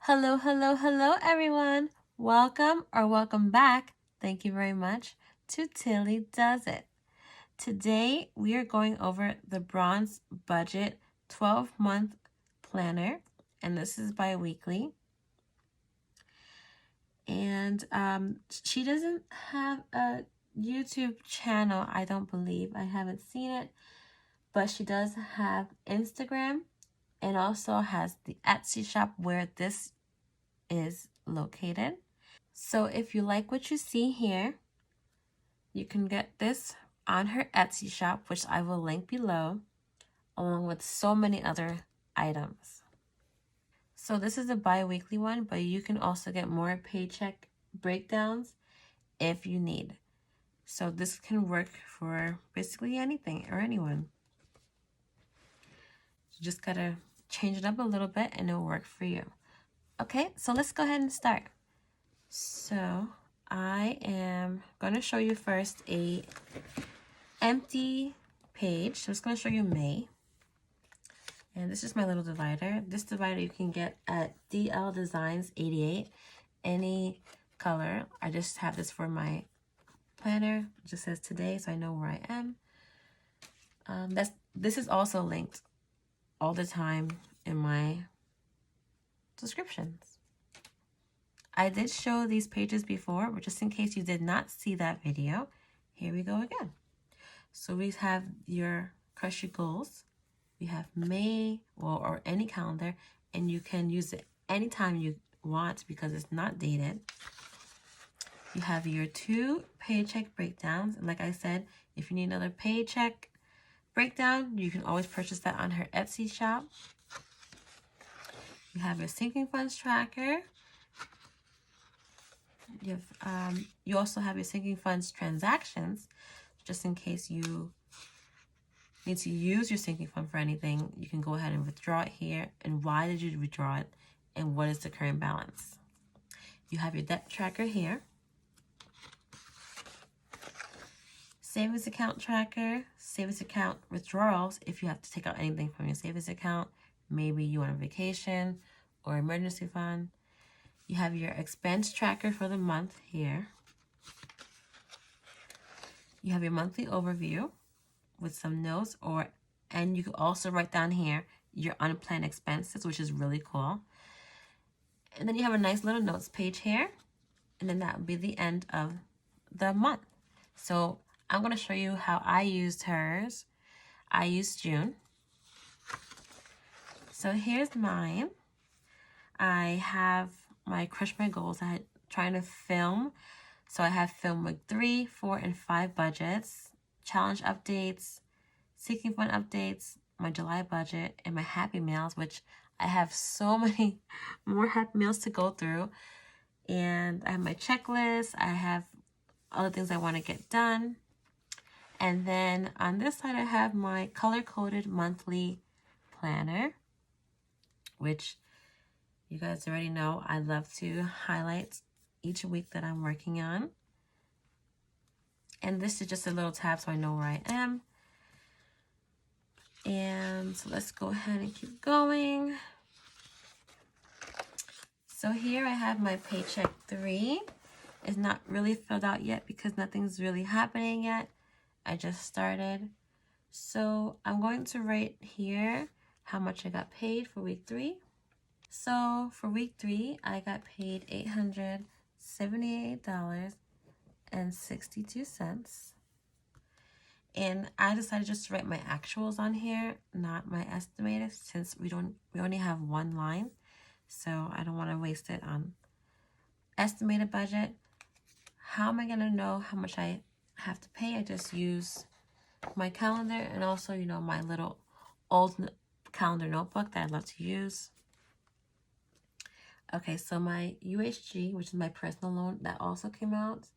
Hello, hello, hello, everyone. Welcome back. Thank you very much to Tilly Does It. Today, we are going over the Bronzed Budget 12-month planner, and this is bi-weekly. And she doesn't have a YouTube channel, I don't believe. I haven't seen it, but she does have Instagram and also has the Etsy shop where this is located. So if you like what you see here, you can get this on her Etsy shop, which I will link below, along with so many other items. So this is a bi-weekly one, but you can also get more paycheck breakdowns if you need. So this can work for basically anything or anyone. You just gotta change it up a little bit and it'll work for you. Okay, so let's go ahead and start. So I am going to show you first a empty page. So I'm just going to show you May. And this is my little divider. This divider you can get at DL Designs 88, any color. I just have this for my planner. It just says today, so I know where I am. This is also linked all the time in my descriptions. I did show these pages before, but just in case you did not see that video, here we go again. So we have your crush your goals. We have May or any calendar, and you can use it anytime you want because it's not dated. You have your 2 paycheck breakdowns. And like I said, if you need another paycheck breakdown, you can always purchase that on her Etsy shop. You have your sinking funds tracker. You also have your sinking funds transactions, just in case you need to use your sinking fund for anything. You can go ahead and withdraw it here, and why did you withdraw it, and what is the current balance. You have your debt tracker here, savings account tracker, savings account withdrawals if you have to take out anything from your savings account, maybe you want a vacation or emergency fund. You have your expense tracker for the month here. You have your monthly overview with some notes, and you can also write down here your unplanned expenses, which is really cool. And then you have a nice little notes page here, and then that would be the end of the month. So I'm going to show you how I used hers. I used June. So here's mine. I have my Crush My Goals. I had trying to film. So I have film week 3, 4, and 5 budgets, challenge updates, sinking fund updates, my July budget, and my Happy Meals, which I have so many more Happy Meals to go through. And I have my checklist. I have other things I want to get done. And then on this side, I have my color-coded monthly planner, which you guys already know I love to highlight each week that I'm working on. And this is just a little tab so I know where I am. And so let's go ahead and keep going. So here I have my paycheck 3. It's not really filled out yet because nothing's really happening yet. I just started. So I'm going to write here how much I got paid for week 3. So for week 3, I got paid $878.62. And I decided just to write my actuals on here, not my estimated, since we only have one line. So I don't want to waste it on estimated budget. How am I going to know how much I have to pay? I just use my calendar and also, my little old calendar notebook that I love to use. Okay, so my UHG, which is my personal loan, that also came out,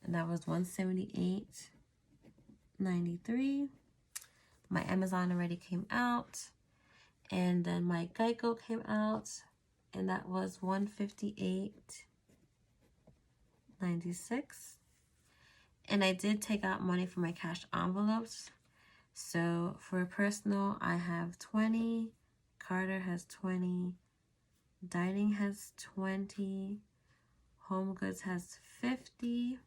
and that was $178.93. My Amazon already came out, and then my Geico came out, and that was $158.96. And I did take out money from my cash envelopes. So for personal, I have 20. Carter has 20. Dining has 20. Home goods has 50.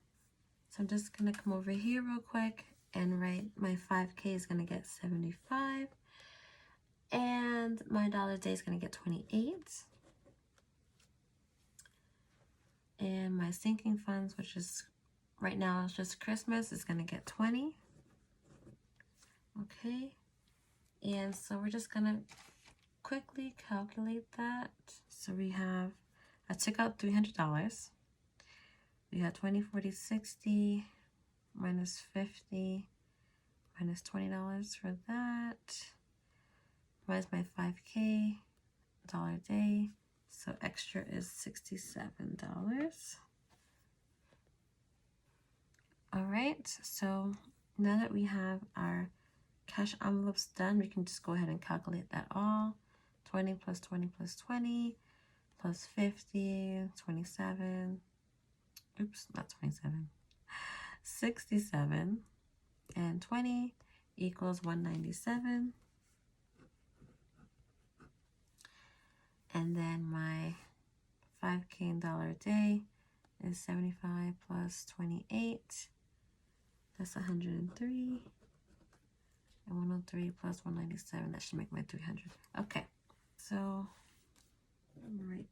So I'm just gonna come over here real quick and write my 5K is gonna get 75. And my dollar day is gonna get 28. And my sinking funds, which is right now it's just Christmas, is gonna get 20. Okay. And so we're just gonna quickly calculate that. So we have, I took out $300. We have 20, 40, 60, minus 50, minus $20 for that, minus my 5K, dollar a day, so extra is $67. All right, so now that we have our cash envelopes done, we can just go ahead and calculate that all. 20 plus 20 plus 20 plus 50, 27, oops, not 27, 67, and 20 equals 197. And then my 5K dollar a day is 75 plus 28. That's 103. And 103 plus 197, that should make my 300. Okay, so right,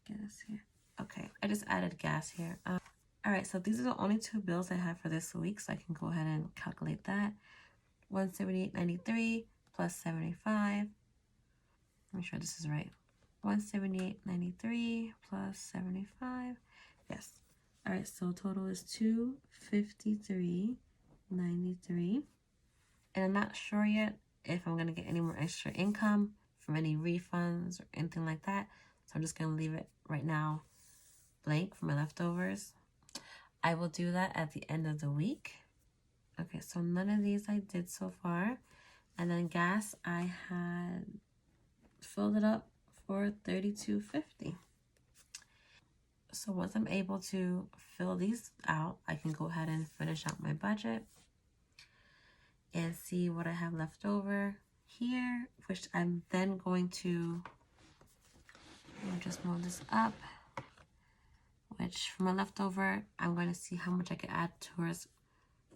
gas here. Okay, I just added gas here. All right, so these are the only two bills I have for this week, so I can go ahead and calculate that. 178.93 plus 75. Let me sure this is right. 178.93 plus 75. Yes. All right, so total is 253.93. And I'm not sure yet if I'm gonna get any more extra income from any refunds or anything like that. So I'm just gonna leave it right now blank for my leftovers. I will do that at the end of the week. Okay, so none of these I did so far. And then gas, I had filled it up for $32.50. So once I'm able to fill these out, I can go ahead and finish out my budget and see what I have left over here, which I'm then going to just move this up, which from my leftover, I'm going to see how much I can add towards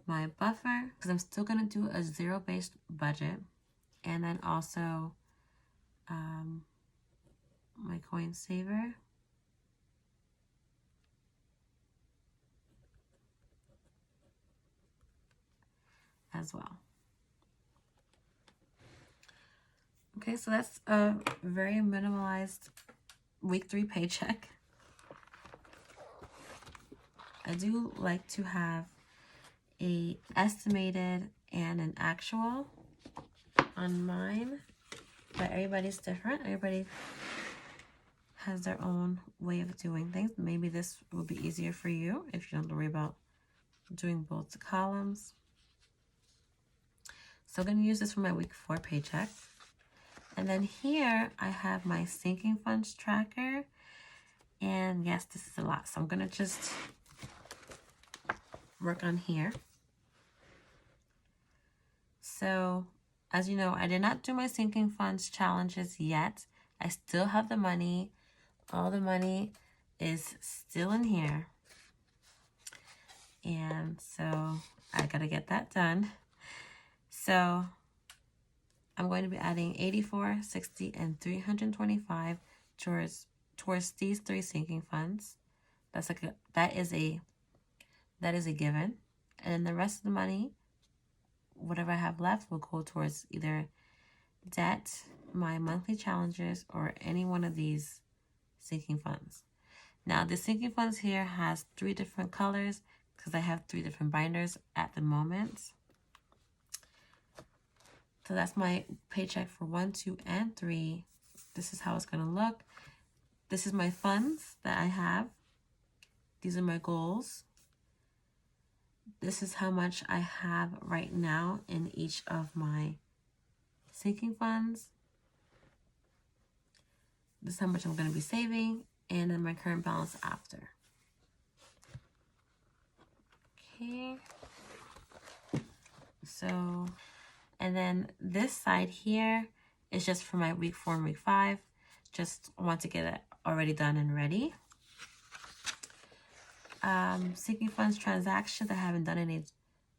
my buffer, because I'm still going to do a zero-based budget, and then also my coin saver. As well. Okay, so that's a very minimalized week 3 paycheck. I do like to have a estimated and an actual on mine, but everybody's different. Everybody has their own way of doing things. Maybe this will be easier for you if you don't have to worry about doing both columns. So I'm going to use this for my week 4 paycheck. And then here I have my sinking funds tracker. And yes, this is a lot. So I'm going to just work on here. So as you know, I did not do my sinking funds challenges yet. I still have the money. All the money is still in here. And so I got to get that done. So I'm going to be adding 84, 60, and 325 towards these 3 sinking funds. That's like that is a given. And then the rest of the money, whatever I have left, will go towards either debt, my monthly challenges, or any one of these sinking funds. Now the sinking funds here has 3 different colors because I have 3 different binders at the moment. So that's my paycheck for 1, 2, and 3. This is how it's going to look. This is my funds that I have. These are my goals. This is how much I have right now in each of my sinking funds. This is how much I'm going to be saving, and then my current balance after. Okay. So, and then this side here is just for my week 4 and week 5. Just want to get it already done and ready. Sinking funds transactions. I haven't done any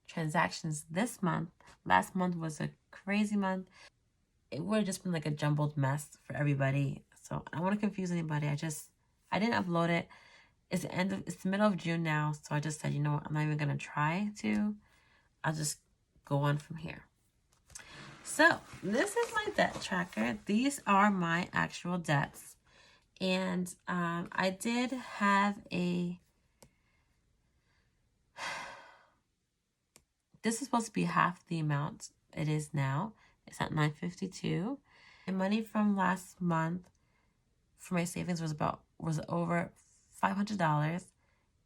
transactions this month. Last month was a crazy month. It would have just been like a jumbled mess for everybody. So I don't want to confuse anybody. I didn't upload it. It's the middle of June now. So I just said, you know what, I'm not even gonna try to. I'll just go on from here. So this is my debt tracker. These are my actual debts. And I did have this is supposed to be half the amount it is now. It's at $952. My money from last month for my savings was over $500,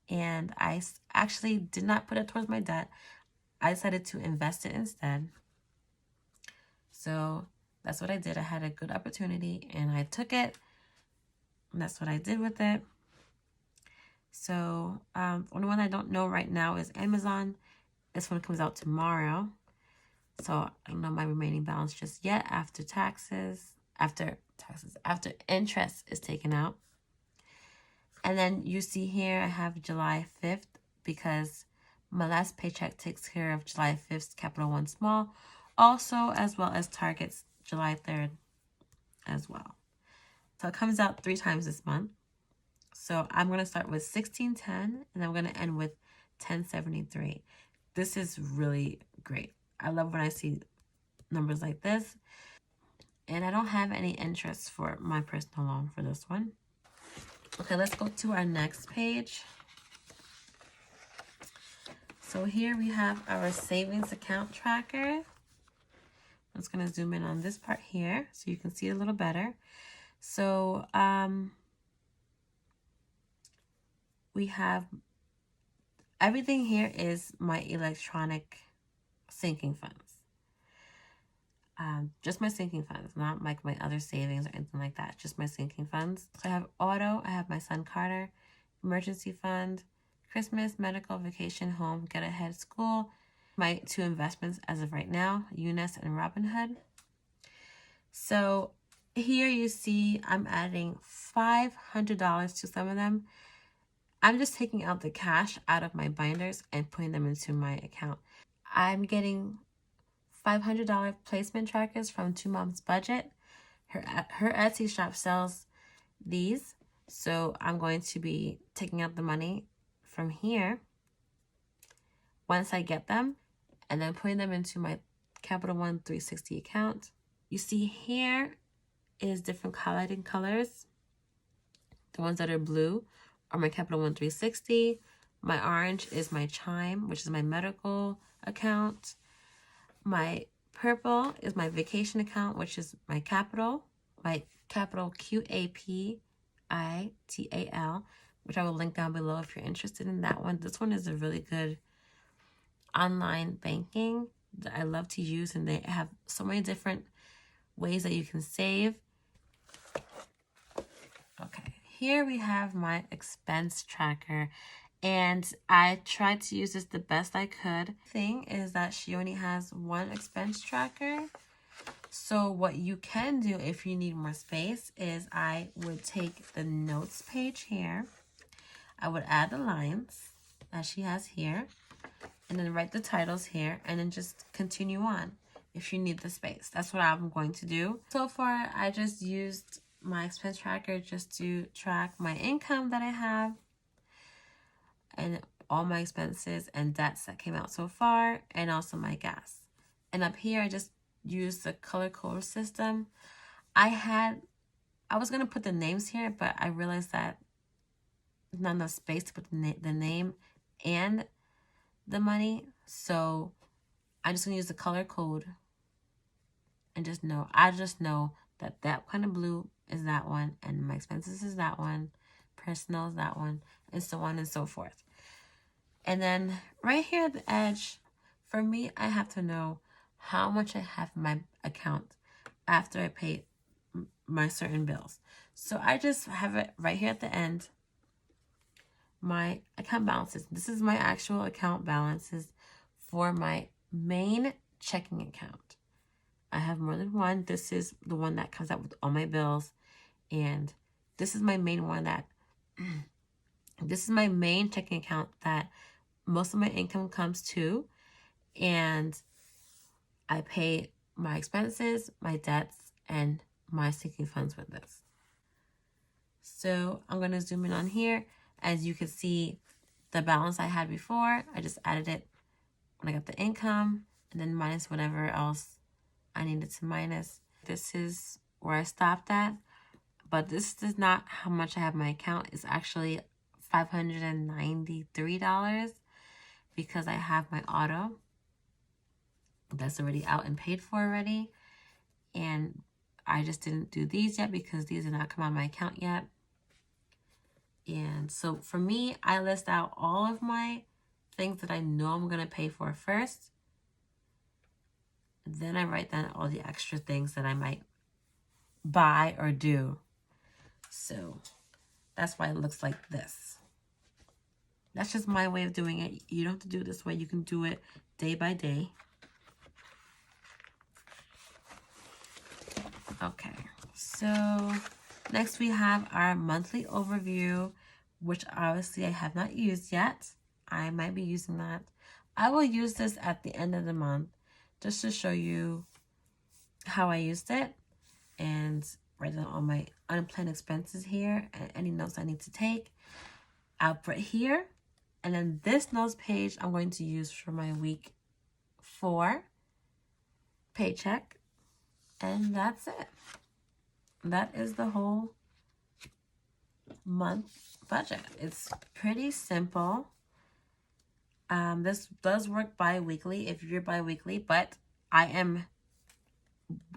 and I actually did not put it towards my debt. I decided to invest it instead. So that's what I did. I had a good opportunity and I took it, and that's what I did with it. So the only one I don't know right now is Amazon. This one comes out tomorrow. So I don't know my remaining balance just yet after interest is taken out. And then you see here I have July 5th because my last paycheck takes care of July 5th's Capital One Small, also as well as Target's July 3rd as well. So it comes out 3 times this month. So I'm going to start with 1610 and I'm going to end with 1073. This is really great. I love when I see numbers like this. And I don't have any interest for my personal loan for this one. Okay, let's go to our next page. So here we have our savings account tracker. I'm just going to zoom in on this part here so you can see it a little better. So we have everything here is my electronic sinking funds. Just my sinking funds, not like my other savings or anything like that. Just my sinking funds. So I have auto, I have my son Carter, emergency fund, Christmas, medical, vacation, home, get ahead, school. My 2 investments as of right now, UNest and Robinhood. So here you see I'm adding $500 to some of them. I'm just taking out the cash out of my binders and putting them into my account. I'm getting $500 placement trackers from Two Moms Budget. Her Etsy shop sells these. So I'm going to be taking out the money from here once I get them and then putting them into my Capital One 360 account. You see here is different highlighting colors. The ones that are blue are my Capital One 360. My orange is my Chime, which is my medical account. My purple is my vacation account, which is my Qapital. My Qapital Qapital, which I will link down below if you're interested in that one. This one is a really good online banking that I love to use, and they have so many different ways that you can save. Okay, here we have my expense tracker, and I tried to use this the best I could. Thing is that she only has 1 expense tracker. So what you can do if you need more space is I would take the notes page here. I would add the lines as she has here, and then write the titles here, and then just continue on if you need the space. That's what I'm going to do. So far, I just used my expense tracker just to track my income that I have and all my expenses and debts that came out so far, and also my gas. And up here, I just used the color code system. I was going to put the names here, but I realized that there's not enough space to put the name and the money. So I'm just going to use the color code and I just know that that kind of blue is that one, and my expenses is that one, personal is that one, and so on and so forth. And then right here at the edge, for me, I have to know how much I have in my account after I pay my certain bills. So I just have it right here at the end, my account balances. This is my actual account balances for my main checking account. I have more than one. This is the one that comes out with all my bills, And this is my main one that, this is my main checking account that most of my income comes to. And I pay my expenses, my debts, and my sinking funds with this. So I'm going to zoom in on here. As you can see, the balance I had before, I just added it when I got the income, and then minus whatever else I needed to minus. This is where I stopped at, but this is not how much I have in my account. It's actually $593 because I have my auto that's already out and paid for already. And I just didn't do these yet because these did not come out of my account yet. And so for me, I list out all of my things that I know I'm going to pay for first. Then I write down all the extra things that I might buy or do. So that's why it looks like this. That's just my way of doing it. You don't have to do it this way. You can do it day by day. Okay, so next we have our monthly overview, which obviously I have not used yet. I might be using that. I will use this at the end of the month just to show you how I used it and write down all my unplanned expenses here and any notes I need to take. I'll put here, and then this notes page I'm going to use for my week 4 paycheck. And that's it. That is the whole month budget. It's pretty simple. This does work bi-weekly if you're bi-weekly, but I am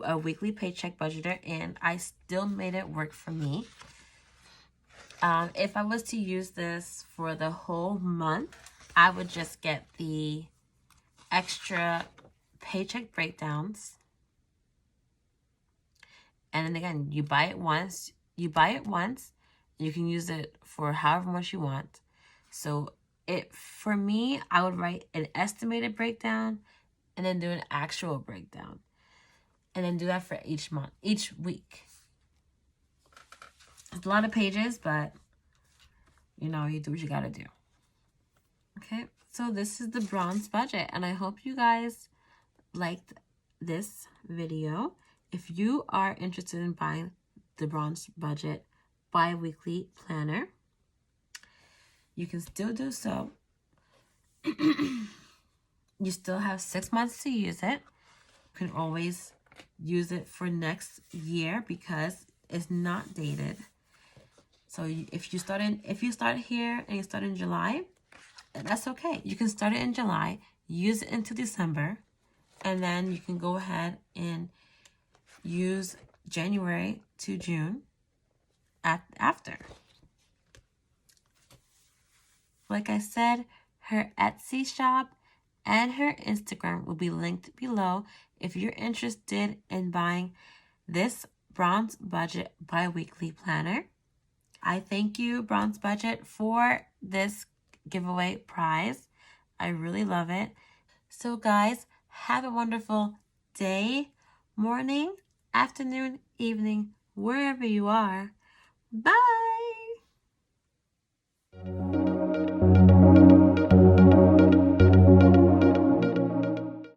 a weekly paycheck budgeter and I still made it work for me. If I was to use this for the whole month, I would just get the extra paycheck breakdowns. And then again, you buy it once. You can use it for however much you want. So for me, I would write an estimated breakdown and then do an actual breakdown. And then do that for each month, each week. It's a lot of pages, but you know, you do what you gotta do. Okay, so this is the bronze budget, and I hope you guys liked this video. If you are interested in buying the Bronzed Budget BiWeekly Planner, you can still do so. You still have 6 months to use it. You can always use it for next year because it's not dated. So if you start here and you start in July, that's okay. You can start it in July, use it into December, and then you can go ahead and use January to June after. Like I said, her Etsy shop and her Instagram will be linked below if you're interested in buying this Bronzed Budget BiWeekly Planner. I thank you, Bronzed Budget, for this giveaway prize. I really love it. So guys, have a wonderful day, morning, afternoon, evening, wherever you are. Bye!